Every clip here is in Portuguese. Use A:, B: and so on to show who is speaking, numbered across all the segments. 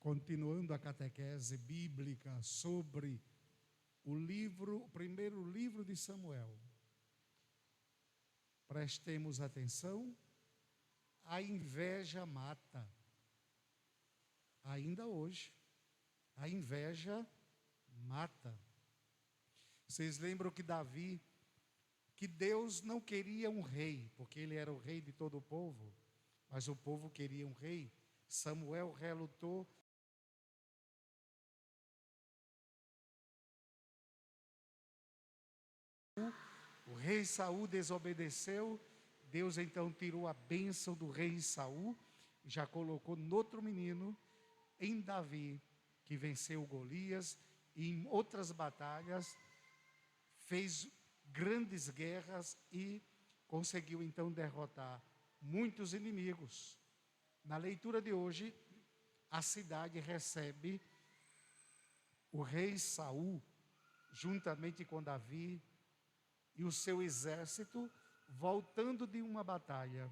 A: continuando a catequese bíblica sobre o primeiro livro de Samuel. Prestemos atenção, a inveja mata. Ainda hoje, a inveja mata. Vocês lembram que Deus não queria um rei, porque ele era o rei de todo o povo, mas o povo queria um rei. Samuel relutou. O rei Saul desobedeceu. Deus então tirou a bênção do rei Saul, já colocou noutro menino, em Davi, que venceu Golias e em outras batalhas fez grandes guerras e conseguiu então derrotar muitos inimigos. Na leitura de hoje, a cidade recebe o rei Saul, juntamente com Davi e o seu exército, voltando de uma batalha.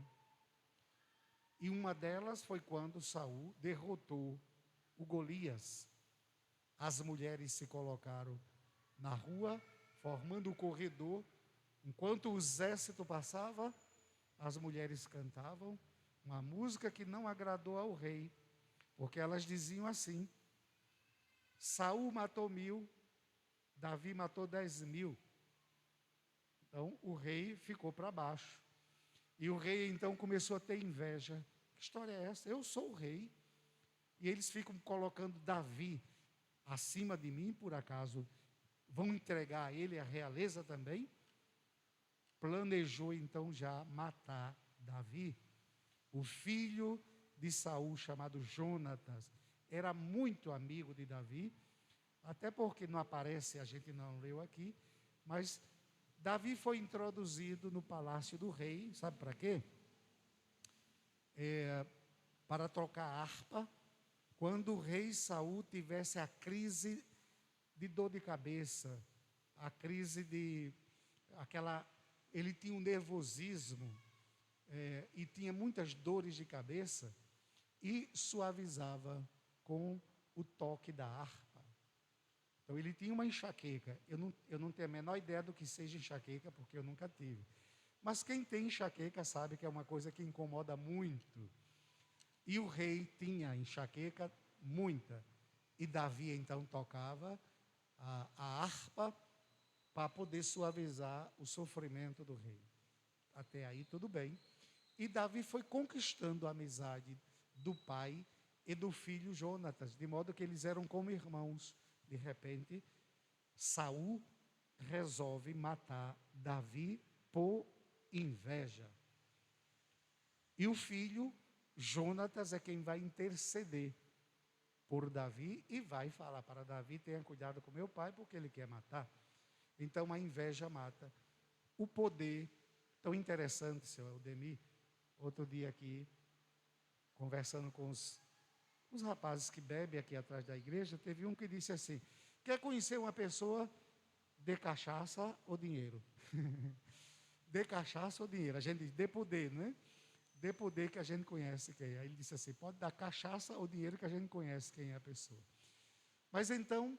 A: E uma delas foi quando Saul derrotou o Golias. As mulheres se colocaram na rua, formando o corredor. Enquanto o exército passava, as mulheres cantavam uma música que não agradou ao rei, porque elas diziam assim: Saul matou 1000, Davi matou 10.000. Então o rei ficou para baixo. E o rei então começou a ter inveja. Que história é essa? Eu sou o rei. E eles ficam colocando Davi acima de mim, por acaso vão entregar a ele a realeza também? Planejou então já matar Davi. O filho de Saul, chamado Jonatas, era muito amigo de Davi, até porque não aparece, a gente não leu aqui, mas Davi foi introduzido no palácio do rei, sabe para quê? Para tocar harpa, quando o rei Saul tivesse a crise de dor de cabeça, a crise ele tinha um nervosismo, e tinha muitas dores de cabeça, e suavizava com o toque da harpa. Então ele tinha uma enxaqueca. Eu não tenho a menor ideia do que seja enxaqueca, porque eu nunca tive. Mas quem tem enxaqueca sabe que é uma coisa que incomoda muito. E o rei tinha enxaqueca muita. E Davi então tocava a harpa para poder suavizar o sofrimento do rei. Até aí tudo bem. E Davi foi conquistando a amizade do pai e do filho Jonatas, de modo que eles eram como irmãos. De repente, Saul resolve matar Davi por inveja. E o filho Jonatas é quem vai interceder por Davi e vai falar para Davi: tenha cuidado com meu pai, porque ele quer matar. Então a inveja mata. O poder, tão interessante, senhor Eudemir, outro dia aqui, conversando com os rapazes que bebem aqui atrás da igreja, teve um que disse assim: quer conhecer uma pessoa? Dê cachaça ou dinheiro? Dê cachaça ou dinheiro? A gente diz, dê poder, né? Dê poder, que a gente conhece quem é. Aí ele disse assim: pode dar cachaça ou dinheiro, que a gente conhece quem é a pessoa. Mas então,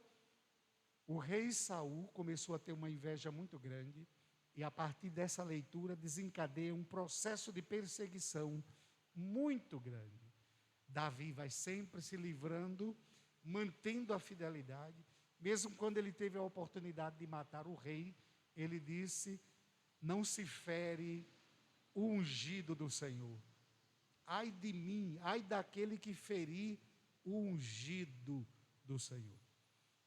A: o rei Saul começou a ter uma inveja muito grande, e a partir dessa leitura desencadeia um processo de perseguição muito grande. Davi vai sempre se livrando, mantendo a fidelidade. Mesmo quando ele teve a oportunidade de matar o rei, ele disse: não se fere o ungido do Senhor. Ai de mim, ai daquele que ferir o ungido do Senhor.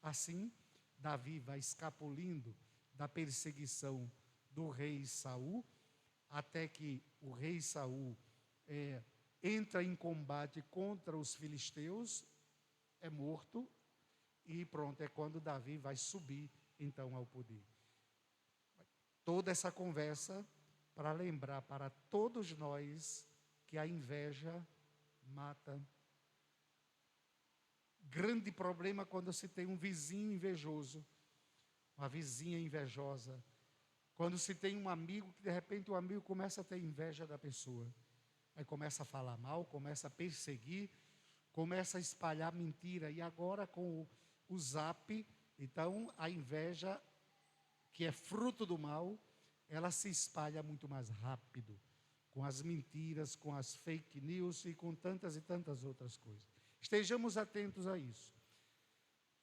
A: Assim, Davi vai escapulindo da perseguição do rei Saul, até que o rei Saul entra em combate contra os filisteus, é morto, e pronto, é quando Davi vai subir então ao poder. Toda essa conversa para lembrar para todos nós que a inveja mata. Grande problema quando se tem um vizinho invejoso, uma vizinha invejosa. Quando se tem um amigo que de repente o amigo começa a ter inveja da pessoa. Aí começa a falar mal, começa a perseguir, começa a espalhar mentira. E agora com o Zap, então a inveja, que é fruto do mal, ela se espalha muito mais rápido, com as mentiras, com as fake news e com tantas e tantas outras coisas. Estejamos atentos a isso.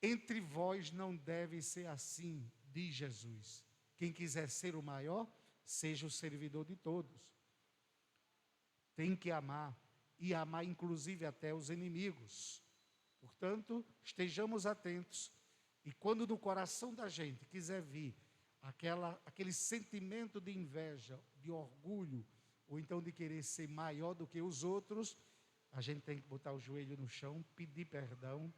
A: Entre vós não deve ser assim, diz Jesus. Quem quiser ser o maior, seja o servidor de todos. Tem que amar, e amar inclusive até os inimigos. Portanto, estejamos atentos. E quando no coração da gente quiser vir aquele sentimento de inveja, de orgulho, ou então de querer ser maior do que os outros, a gente tem que botar o joelho no chão, pedir perdão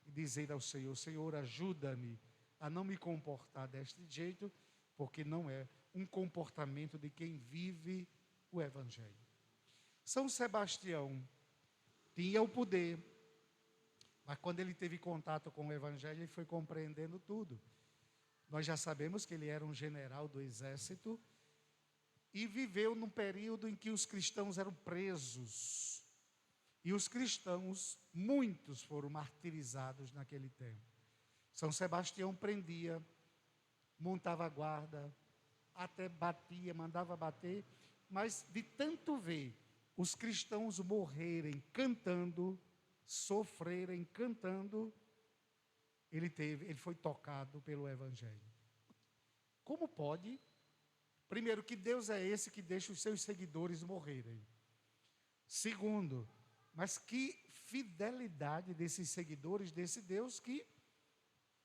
A: e dizer ao Senhor: Senhor, ajuda-me a não me comportar deste jeito, porque não é um comportamento de quem vive o Evangelho. São Sebastião tinha o poder, mas quando ele teve contato com o Evangelho, ele foi compreendendo tudo. Nós já sabemos que ele era um general do exército e viveu num período em que os cristãos eram presos. E os cristãos, muitos foram martirizados naquele tempo. São Sebastião prendia, montava guarda, até batia, mandava bater, mas de tanto ver os cristãos morrerem cantando, sofrerem cantando, ele foi tocado pelo Evangelho. Como pode? Primeiro, que Deus é esse que deixa os seus seguidores morrerem. Segundo, mas que fidelidade desses seguidores desse Deus que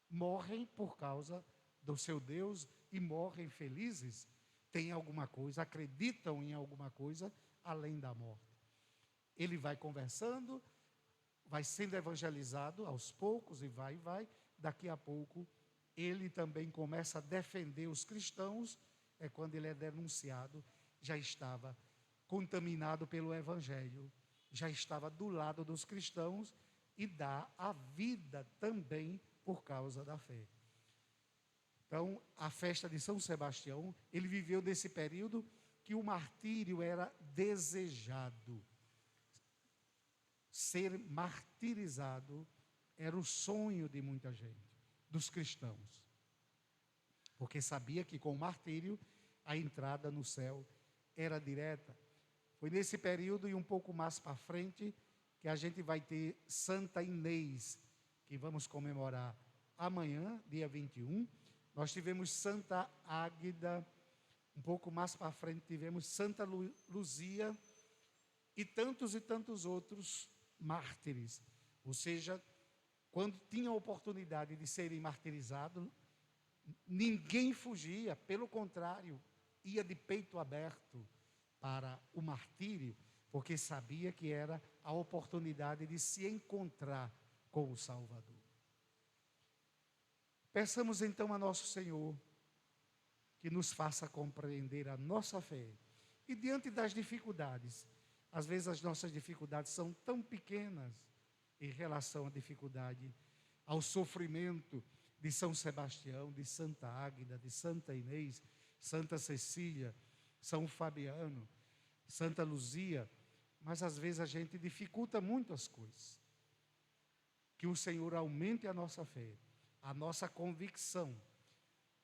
A: morrem por causa do seu Deus e morrem felizes, têm alguma coisa, acreditam em alguma coisa além da morte. Ele vai conversando, vai sendo evangelizado aos poucos e vai, daqui a pouco ele também começa a defender os cristãos. É quando ele é denunciado, já estava contaminado pelo Evangelho, já estava do lado dos cristãos e dá a vida também por causa da fé. Então, a festa de São Sebastião, ele viveu nesse período que o martírio era desejado. Ser martirizado era o sonho de muita gente, dos cristãos. Porque sabia que com o martírio a entrada no céu era direta. Foi nesse período e um pouco mais para frente que a gente vai ter Santa Inês, que vamos comemorar amanhã, dia 21. Nós tivemos Santa Águida, um pouco mais para frente tivemos Santa Luzia e tantos outros mártires. Ou seja, quando tinham a oportunidade de serem martirizados, ninguém fugia, pelo contrário, ia de peito aberto para o martírio, porque sabia que era a oportunidade de se encontrar com o Salvador. Peçamos então a nosso Senhor que nos faça compreender a nossa fé. E diante das dificuldades, às vezes as nossas dificuldades são tão pequenas em relação à dificuldade, ao sofrimento de São Sebastião, de Santa Águida, de Santa Inês, Santa Cecília, São Fabiano, Santa Luzia, mas às vezes a gente dificulta muito as coisas. Que o Senhor aumente a nossa fé, a nossa convicção.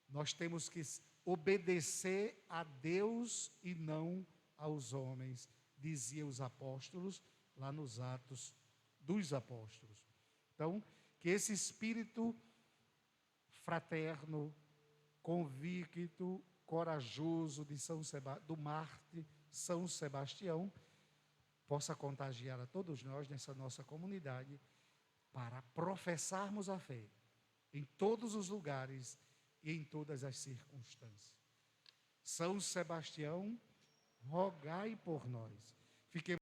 A: Nós temos que obedecer a Deus e não aos homens, diziam os apóstolos lá nos Atos dos Apóstolos. Então, que esse espírito fraterno, convicto, corajoso do Marte São Sebastião possa contagiar a todos nós nessa nossa comunidade para professarmos a fé em todos os lugares e em todas as circunstâncias. São Sebastião, rogai por nós. Fiquemos